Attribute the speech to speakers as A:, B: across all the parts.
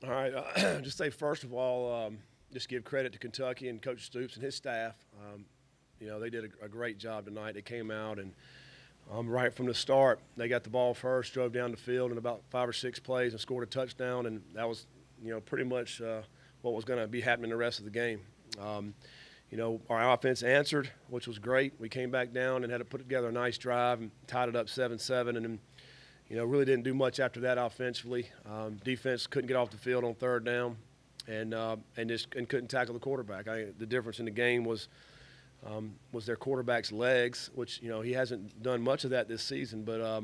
A: All right, just say first of all, just give credit to Kentucky and Coach Stoops and his staff. They did a great job tonight. They came out and right from the start, they got the ball first, drove down the field in about 5 or 6 plays and scored a touchdown, and that was, pretty much what was going to be happening the rest of the game. Um, our offense answered, which was great. We came back down and had to put together a nice drive and tied it up 7-7, and then really didn't do much after that offensively. Defense couldn't get off the field on third down, and couldn't tackle the quarterback. The difference in the game was their quarterback's legs, which he hasn't done much of that this season, but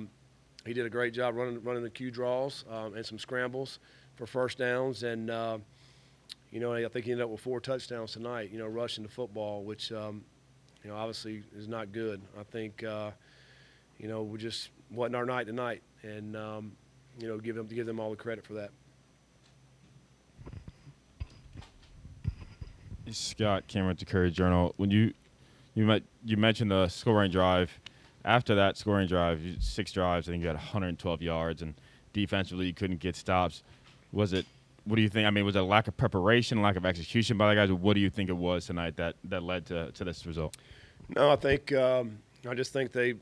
A: he did a great job running the Q draws and some scrambles for first downs, and I think he ended up with 4 touchdowns tonight. Rushing the football, which obviously is not good. I think we just wasn't our night tonight, and give them all the credit for that.
B: Scott Cameron with the Courier Journal. When you mentioned the scoring drive. After that scoring drive, 6 drives, I think you had 112 yards, and defensively you couldn't get stops. What do you think? I mean, was it a lack of preparation, lack of execution by the guys? Or what do you think it was tonight that led to this result?
A: No, I just think they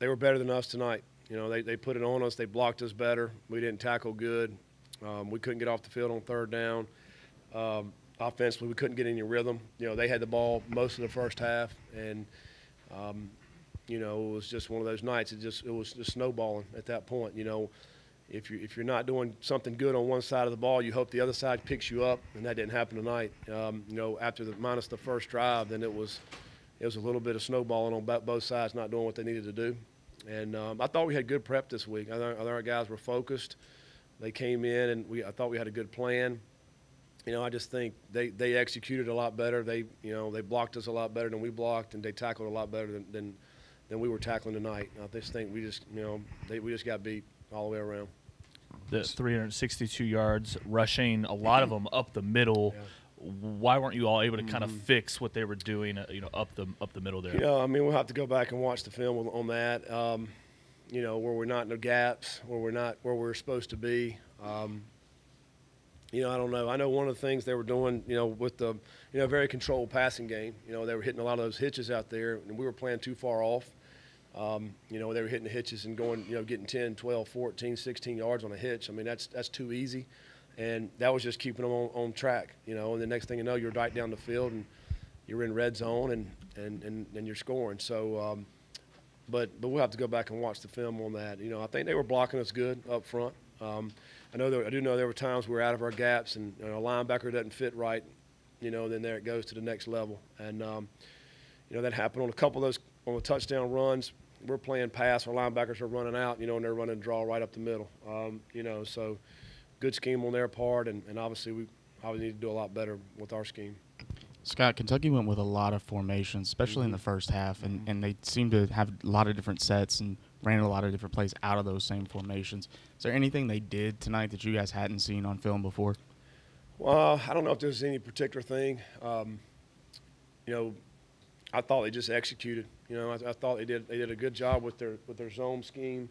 A: were better than us tonight. They put it on us. They blocked us better. We didn't tackle good. We couldn't get off the field on third down. Offensively, we couldn't get any rhythm. They had the ball most of the first half, and it was just one of those nights. It was just snowballing at that point. If you're not doing something good on one side of the ball, you hope the other side picks you up, and that didn't happen tonight. After minus the first drive, then it was a little bit of snowballing on both sides, not doing what they needed to do. And I thought we had good prep this week. I thought our guys were focused. They came in, and I thought we had a good plan. I just think they executed a lot better. They blocked us a lot better than we blocked, and they tackled a lot better than we were tackling tonight. I just think we just got beat all the way around.
C: The 362 yards rushing, a lot of them up the middle. Yeah. Why weren't you all able to kind of fix what they were doing, up the middle there?
A: We'll have to go back and watch the film on that. Where we're not in the gaps, where we're not where we're supposed to be. I don't know. I know one of the things they were doing, with the, very controlled passing game. They were hitting a lot of those hitches out there, and we were playing too far off. They were hitting the hitches and going, getting 10, 12, 14, 16 yards on a hitch. I mean, that's too easy, and that was just keeping them on track. And the next thing you know, you're right down the field and you're in red zone and you're scoring. So, but we'll have to go back and watch the film on that. I think they were blocking us good up front. I do know there were times we were out of our gaps, and a linebacker doesn't fit right, then there it goes to the next level. And, that happened on a couple of those on the touchdown runs. We're playing pass, our linebackers are running out, and they're running draw right up the middle. So good scheme on their part, and obviously we need to do a lot better with our scheme.
D: Scott, Kentucky went with a lot of formations, especially in the first half, and they seemed to have a lot of different sets and ran a lot of different plays out of those same formations. Is there anything they did tonight that you guys hadn't seen on film before?
A: Well, I don't know if there's any particular thing. I thought they just executed. I thought they did a good job with their zone scheme.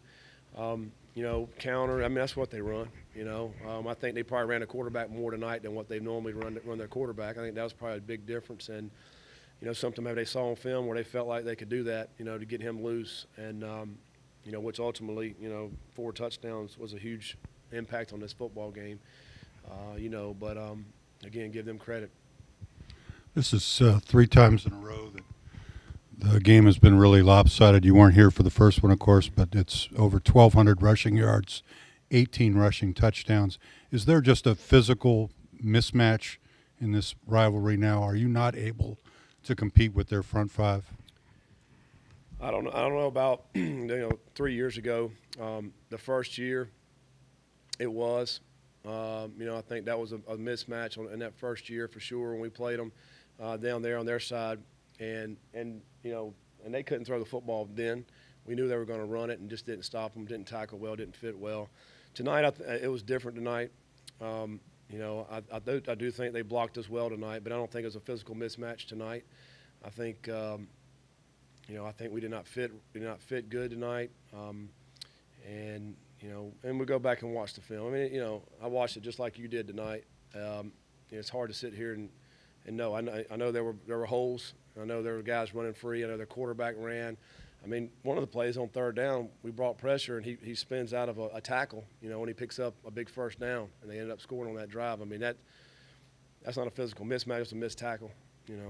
A: Counter. I mean, that's what they run. I think they probably ran a quarterback more tonight than what they normally run their quarterback. I think that was probably a big difference. And something maybe they saw on film where they felt like they could do that. To get him loose, and which ultimately 4 touchdowns was a huge impact on this football game. But again, give them credit.
E: This is 3 times in a row that the game has been really lopsided. You weren't here for the first one, of course, but it's over 1,200 rushing yards, 18 rushing touchdowns. Is there just a physical mismatch in this rivalry now? Are you not able to compete with their front 5?
A: I don't know about 3 years ago. The first year, it was. I think that was a mismatch in that first year for sure when we played them down there on their side, and they couldn't throw the football then. We knew they were going to run it and just didn't stop them, didn't tackle well, didn't fit well. Tonight, it was different tonight. I do think they blocked us well tonight, but I don't think it was a physical mismatch tonight. I think I think we did not fit good tonight. And, and we go back and watch the film. I mean, I watched it just like you did tonight. It's hard to sit here and know. I know there were holes. I know there were guys running free. I know their quarterback ran. I mean, one of the plays on third down, we brought pressure, and he spins out of a tackle, and he picks up a big first down, and they ended up scoring on that drive. I mean, that's not a physical mismatch, it's a missed tackle,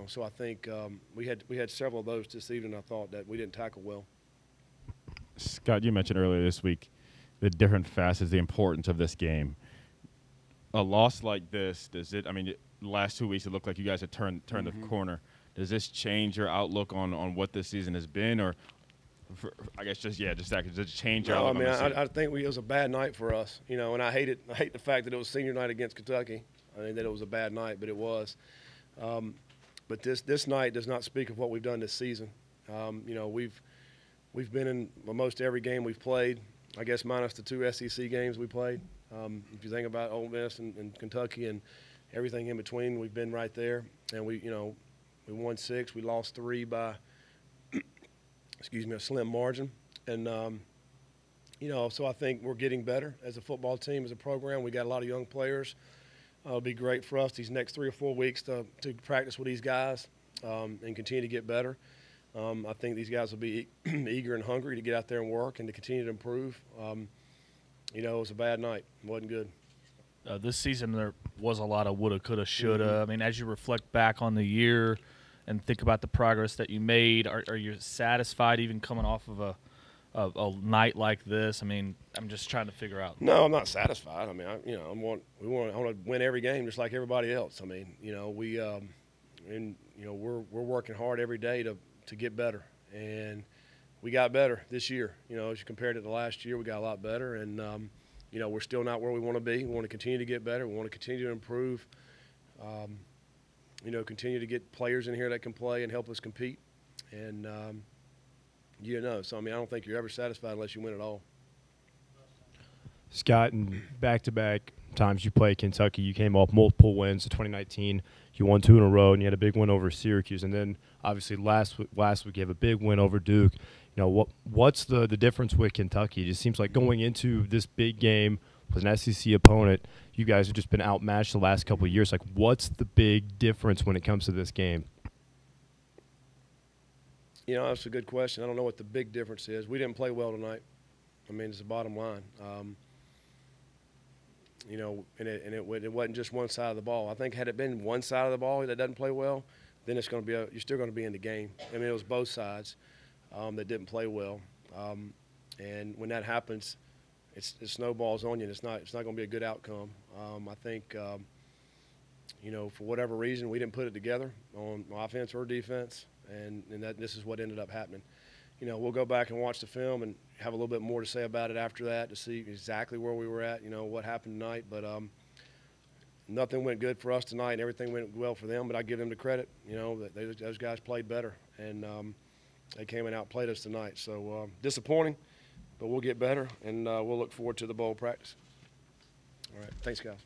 A: So I think we had several of those this evening, I thought, that we didn't tackle well.
B: Scott, you mentioned earlier this week the different facets, the importance of this game. A loss like this, the last 2 weeks it looked like you guys had turned the corner. Does this change your outlook on what this season has been, or I guess just that? Does it change your outlook?
A: No, I mean, I think it was a bad night for us, and I hate the fact that it was senior night against Kentucky. I mean, that it was a bad night, but it was. But this night does not speak of what we've done this season. We've been in almost every game we've played, I guess minus the 2 SEC games we played. If you think about Ole Miss and Kentucky and everything in between, we've been right there. And we won 6, we lost 3 by, a slim margin. And so I think we're getting better as a football team, as a program. We got a lot of young players. It'll be great for us these next 3 or 4 weeks to practice with these guys and continue to get better. I think these guys will be eager and hungry to get out there and work and to continue to improve. It was a bad night. It wasn't good.
C: This season there was a lot of woulda, coulda, shoulda. I mean, as you reflect back on the year and think about the progress that you made, are you satisfied even coming off of a night like this? I mean, I'm just trying to figure out.
A: No, I'm not satisfied. I mean, I want to win every game just like everybody else. I mean, we're working hard every day to get better, and we got better this year. As you compared it to last year, we got a lot better, and we're still not where we want to be. We want to continue to get better. We want to continue to improve. Continue to get players in here that can play and help us compete, and So I mean, I don't think you're ever satisfied unless you win it all.
F: Scott, in back-to-back times you played Kentucky, you came off multiple wins. In 2019, you won 2 in a row, and you had a big win over Syracuse. And then, obviously, last week you have a big win over Duke. What's the difference with Kentucky? It just seems like going into this big game with an SEC opponent, you guys have just been outmatched the last couple of years. Like, what's the big difference when it comes to this game?
A: That's a good question. I don't know what the big difference is. We didn't play well tonight. I mean, it's the bottom line. It wasn't just one side of the ball. I think had it been one side of the ball that doesn't play well, then it's going to be you're still going to be in the game. I mean, it was both sides that didn't play well, and when that happens, it snowballs on you. And it's not going to be a good outcome. I think for whatever reason we didn't put it together on offense or defense, and this is what ended up happening. We'll go back and watch the film and have a little bit more to say about it after that to see exactly where we were at, what happened tonight. But nothing went good for us tonight, and everything went well for them. But I give them the credit, that those guys played better, and they came and outplayed us tonight. So disappointing, but we'll get better, and we'll look forward to the bowl practice. All right, thanks, guys.